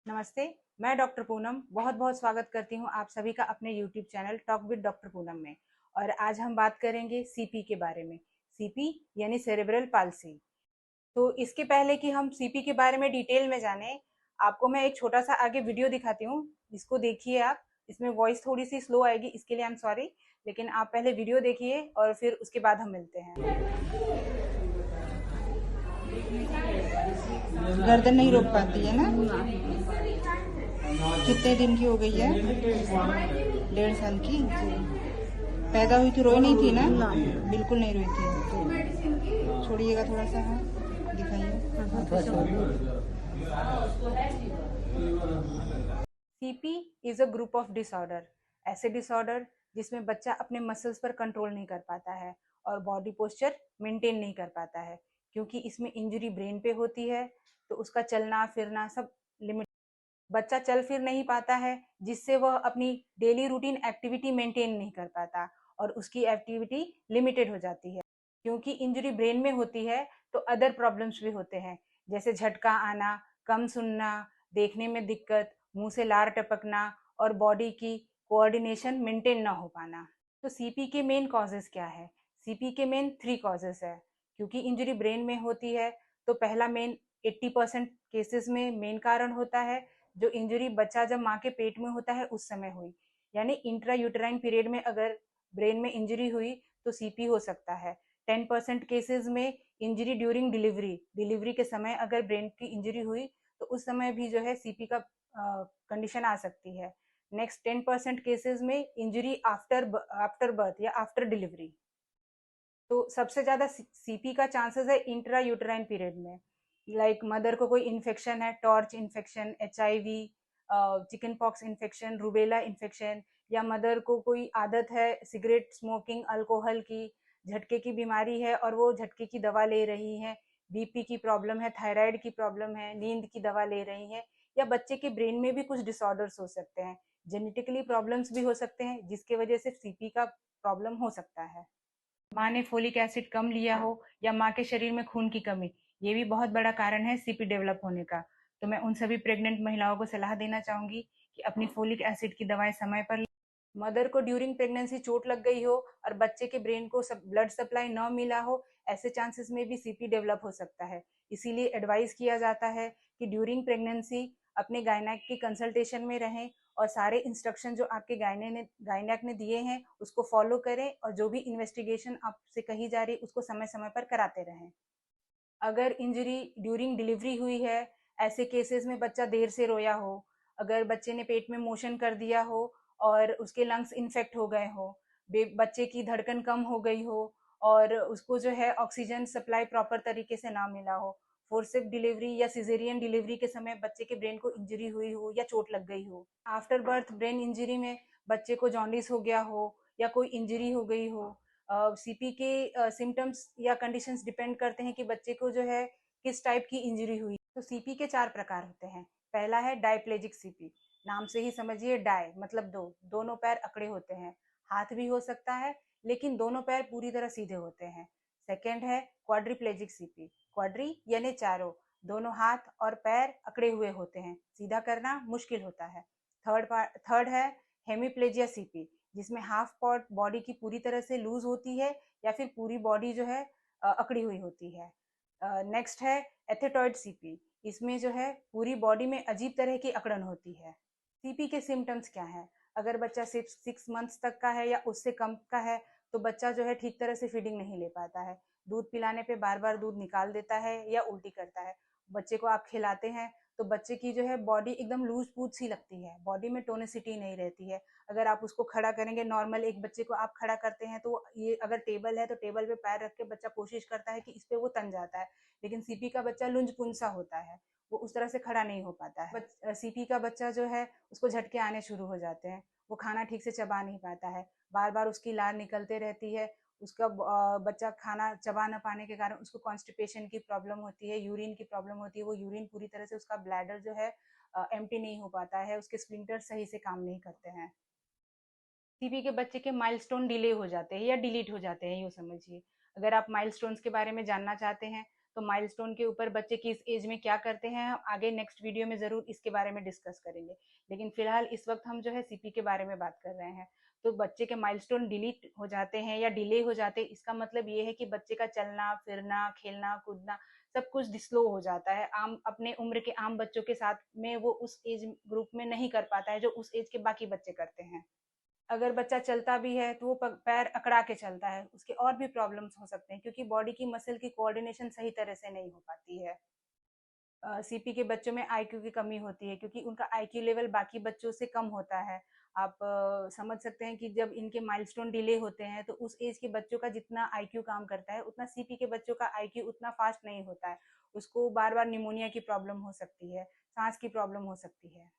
नमस्ते, मैं डॉक्टर पूनम बहुत बहुत स्वागत करती हूँ आप सभी का अपने YouTube channel talk with doctor Poonam में। और आज हम बात करेंगे सीपी के बारे में। सीपी यानी सेरेब्रल पाल्सी। तो इसके पहले कि हम सीपी के बारे में डिटेल में जाने, आपको मैं एक छोटा सा आगे वीडियो दिखाती हूँ, इसको देखिए आप। इसमें वॉइस थोड़ी सी स्लो आएगी, इसके लिए आई एम सॉरी, लेकिन आप पहले वीडियो देखिए और फिर उसके बाद हम मिलते हैं। गर्दन नहीं रोक पाती है ना? कितने दिन की हो गई है? 1.5 साल की। पैदा हुई तो रोई नहीं थी ना? बिल्कुल नहीं रोई थी। छोड़िएगा थोड़ा सा, हाँ दिखाइए। CP is a group of disorder, ऐसे डिसऑर्डर जिसमें बच्चा अपने मसल्स पर कंट्रोल नहीं कर पाता है और बॉडी पोस्चर मेंटेन नहीं कर पाता है, क्योंकि इसमें इंजरी ब्रेन पे होती है। तो उसका चलना फिरना सब लिमिट, बच्चा चल फिर नहीं पाता है, जिससे वह अपनी डेली रूटीन एक्टिविटी मेंटेन नहीं कर पाता और उसकी एक्टिविटी लिमिटेड हो जाती है। क्योंकि इंजरी ब्रेन में होती है तो अदर प्रॉब्लम्स भी होते हैं, जैसे झटका आना, कम सुनना, देखने में दिक्कत, मुंह से लार टपकना और बॉडी की कोऑर्डिनेशन मेंटेन ना हो पाना। तो सीपी के मेन कॉजेस क्या है? सीपी के मेन 3 कॉजेस है। क्योंकि इंजरी ब्रेन में होती है तो पहला मेन 80% केसेस में मेन कारण होता है जो इंजरी बच्चा जब माँ के पेट में होता है उस समय हुई, यानी इंट्रा यूटेराइन पीरियड में अगर ब्रेन में इंजरी हुई तो सीपी हो सकता है। 10% केसेस में इंजरी ड्यूरिंग डिलीवरी, डिलीवरी के समय अगर ब्रेन की इंजरी हुई तो उस समय भी जो है सीपी का कंडीशन आ सकती है। नेक्स्ट 10% केसेस में इंजरी आफ्टर बर्थ या आफ्टर डिलीवरी। तो सबसे ज्यादा सीपी का चांसेस है इंट्रा यूटेराइन पीरियड में। लाइक मदर को कोई इन्फेक्शन है, torch infection, HIV, chicken pox infection, rubella infection, या मदर को कोई आदत है सिगरेट स्मोकिंग, अल्कोहल की, झटके की बीमारी है और वो झटके की दवा ले रही है, बीपी की प्रॉब्लम है, थायराइड की प्रॉब्लम है, नींद की दवा ले रही है, या बच्चे के ब्रेन में भी कुछ डिसऑर्डर्स हो सकते हैं, जेनेटिकली प्रॉब्लम्स भी हो सकते हैं जिसके वजह से सीपी का प्रॉब्लम हो सकता है। माँ ने फोलिक एसिड कम लिया हो या माँ के शरीर में खून की कमी, ये भी बहुत बड़ा कारण है सीपी डेवलप होने का। तो मैं उन सभी प्रेग्नेंट महिलाओं को सलाह देना चाहूंगी कि अपनी फोलिक एसिड की दवाएं समय पर। मदर को ड्यूरिंग प्रेगनेंसी चोट लग गई हो और बच्चे के ब्रेन को ब्लड सप्लाई न मिला हो, ऐसे चांसेस में भी सीपी डेवलप हो सकता है। इसीलिए एडवाइस किया जाता है कि ड्यूरिंग प्रेगनेंसी अपने गायनेक की कंसल्टेशन में रहें और सारे इंस्ट्रक्शन जो आपके गायनेक ने दिए हैं उसको फॉलो करें और जो भी इन्वेस्टिगेशन आपसे कही जा रही है उसको समय समय पर कराते रहें। अगर इंजरी ड्यूरिंग डिलीवरी हुई है, ऐसे केसेस में बच्चा देर से रोया हो, अगर बच्चे ने पेट में मोशन कर दिया हो और उसके लंग्स इन्फेक्ट हो गए हो, बच्चे की धड़कन कम हो गई हो और उसको जो है ऑक्सीजन सप्लाई प्रॉपर तरीके से ना मिला हो, फोर्सिप डिलीवरी या सिजेरियन डिलीवरी के समय बच्चे के ब्रेन को इंजरी हुई हो या चोट लग गई हो, आफ्टर बर्थ ब्रेन इंजरी में बच्चे को जॉन्डिस हो गया हो या कोई इंजरी हो गई हो। सीपी के सिम्टम्स या कंडीशंस डिपेंड करते हैं कि बच्चे को जो है किस टाइप की इंजरी हुई। तो सीपी के 4 प्रकार होते हैं। पहला है डायप्लेजिक सीपी, नाम से ही समझिए डाय मतलब दो, दोनों पैर अकड़े होते हैं, हाथ भी हो सकता है लेकिन दोनों पैर पूरी तरह सीधे होते हैं। सेकेंड है क्वाड्रिप्लेजिक सीपी, क्वाड्री यानी चारों, दोनों हाथ और पैर अकड़े हुए होते हैं, सीधा करना मुश्किल होता है। थर्ड है हेमीप्लेजिया सीपी, जिसमें हाफ पार्ट बॉडी की पूरी तरह से लूज होती है या फिर पूरी बॉडी जो है अकड़ी हुई होती है। नेक्स्ट है एथेटॉइड सीपी, इसमें जो है पूरी बॉडी में अजीब तरह की अकड़न होती है। सीपी के सिम्टम्स क्या है? अगर बच्चा सिर्फ 6 मंथ्स तक का है या उससे कम का है तो बच्चा जो है ठीक तरह से फीडिंग नहीं ले पाता है, दूध पिलाने पे बार बार दूध निकाल देता है या उल्टी करता है। बच्चे को आप खिलाते हैं तो बच्चे की जो है बॉडी एकदम लूज पूज सी लगती है, बॉडी में टोनिसिटी नहीं रहती है। अगर आप उसको खड़ा करेंगे, नॉर्मल एक बच्चे को आप खड़ा करते हैं तो ये अगर टेबल है तो टेबल पे पैर रख के बच्चा कोशिश करता है कि इस पे वो तन जाता है, लेकिन सीपी का बच्चा लुंज पुंसा होता है, वो उस तरह से खड़ा नहीं हो पाता है। सीपी का बच्चा जो है उसको झटके आने शुरू हो जाते हैं, वो खाना ठीक से चबा नहीं पाता है, बार बार उसकी लार निकलते रहती है, उसका बच्चा खाना चबा ना पाने के कारण उसको कॉन्स्टिपेशन की प्रॉब्लम होती है, यूरिन की प्रॉब्लम होती है, वो यूरिन पूरी तरह से उसका ब्लैडर जो है एम्प्टी नहीं हो पाता है, उसके स्फिंक्टर सही से काम नहीं करते हैं। सीपी के बच्चे के माइलस्टोन डिले हो जाते हैं या डिलीट हो जाते हैं, यूँ समझिए। अगर आप माइलस्टोन्स के बारे में जानना चाहते हैं तो माइलस्टोन के ऊपर बच्चे किस एज में क्या करते हैं, हम आगे नेक्स्ट वीडियो में ज़रूर इसके बारे में डिस्कस करेंगे। लेकिन फिलहाल इस वक्त हम जो है सीपी के बारे में बात कर रहे हैं। तो बच्चे के माइलस्टोन डिलीट हो जाते हैं या डिले हो जाते हैं, इसका मतलब ये है कि बच्चे का चलना फिरना खेलना कूदना सब कुछ स्लो हो जाता है। आम अपने उम्र के आम बच्चों के साथ में वो उस एज ग्रुप में नहीं कर पाता है जो उस एज के बाकी बच्चे करते हैं। अगर बच्चा चलता भी है तो वो पैर अकड़ा के चलता है, उसके और भी प्रॉब्लम्स हो सकते हैं क्योंकि बॉडी की मसल की कोऑर्डिनेशन सही तरह से नहीं हो पाती है। सीपी के बच्चों में आईक्यू की कमी होती है क्योंकि उनका आईक्यू लेवल बाकी बच्चों से कम होता है। आप समझ सकते हैं कि जब इनके माइलस्टोन डिले होते हैं तो उस एज के बच्चों का जितना आईक्यू काम करता है उतना सीपी के बच्चों का आईक्यू उतना फास्ट नहीं होता है। उसको बार बार निमोनिया की प्रॉब्लम हो सकती है, सांस की प्रॉब्लम हो सकती है।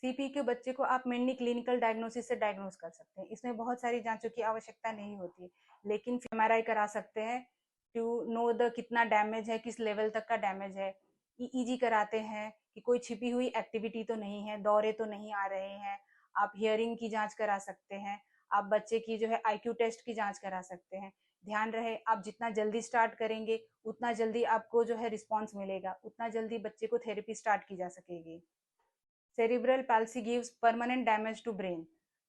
सीपी के बच्चे को आप मेनली क्लिनिकल डायग्नोसिस से डायग्नोस कर सकते हैं। इसमें बहुत सारी जांचों की आवश्यकता नहीं होती, लेकिन एमआरआई करा सकते हैं टू नो द कितना डैमेज है, किस लेवल तक का डैमेज है। ईईजी कराते हैं कि कोई छिपी हुई एक्टिविटी तो नहीं है, दौरे तो नहीं आ रहे हैं। आप हियरिंग की जांच करा सकते हैं। आप बच्चे की जो है आईक्यू टेस्ट की जांच करा सकते हैं। ध्यान रहे, आप जितना जल्दी स्टार्ट करेंगे उतना जल्दी आपको जो है रिस्पॉन्स मिलेगा, उतना जल्दी बच्चे को थेरेपी स्टार्ट की जा सकेगी। Cerebral palsy gives permanent damage to brain.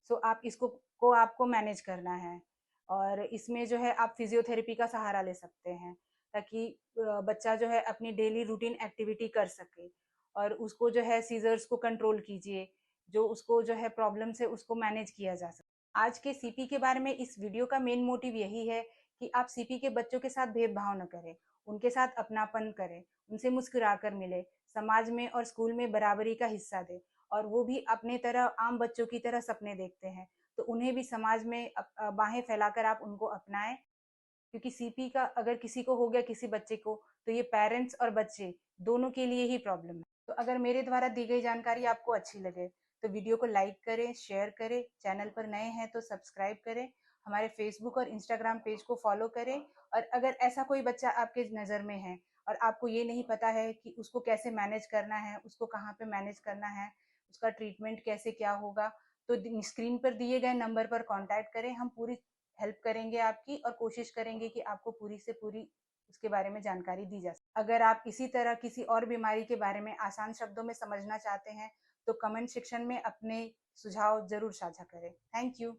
So आप इसको को आपको मैनेज करना है और इसमें जो है आप फिजियोथेरेपी का सहारा ले सकते हैं ताकि बच्चा जो है अपनी डेली रूटीन एक्टिविटी कर सके और उसको जो है सीजर्स को कंट्रोल कीजिए, जो उसको जो है प्रॉब्लम से उसको मैनेज किया जा सके। आज के सीपी के बारे में इस वीडियो का मेन मोटिव यही है कि आप सीपी के बच्चों के साथ भेदभाव न करें, उनके साथ अपनापन करें, उनसे मुस्कुरा कर मिले, समाज में और स्कूल में बराबरी का हिस्सा दे और वो भी अपने तरह आम बच्चों की तरह सपने देखते हैं तो उन्हें भी समाज में बाहें फैलाकर आप उनको अपनाएं। क्योंकि सीपी का अगर किसी को हो गया, किसी बच्चे को, तो ये पेरेंट्स और बच्चे दोनों के लिए ही प्रॉब्लम है। तो अगर मेरे द्वारा दी गई जानकारी आपको अच्छी लगे तो वीडियो को लाइक करें, शेयर करें, चैनल पर नए हैं तो सब्सक्राइब करें, हमारे फेसबुक और इंस्टाग्राम पेज को फॉलो करें। और अगर ऐसा कोई बच्चा आपके नज़र में है और आपको ये नहीं पता है कि उसको कैसे मैनेज करना है, उसको कहाँ पे मैनेज करना है, उसका ट्रीटमेंट कैसे क्या होगा, तो स्क्रीन पर दिए गए नंबर पर कांटेक्ट करें। हम पूरी हेल्प करेंगे आपकी और कोशिश करेंगे कि आपको पूरी से पूरी उसके बारे में जानकारी दी जा सके। अगर आप इसी तरह किसी और बीमारी के बारे में आसान शब्दों में समझना चाहते हैं तो कमेंट सेक्शन में अपने सुझाव जरूर साझा करें। Thank you.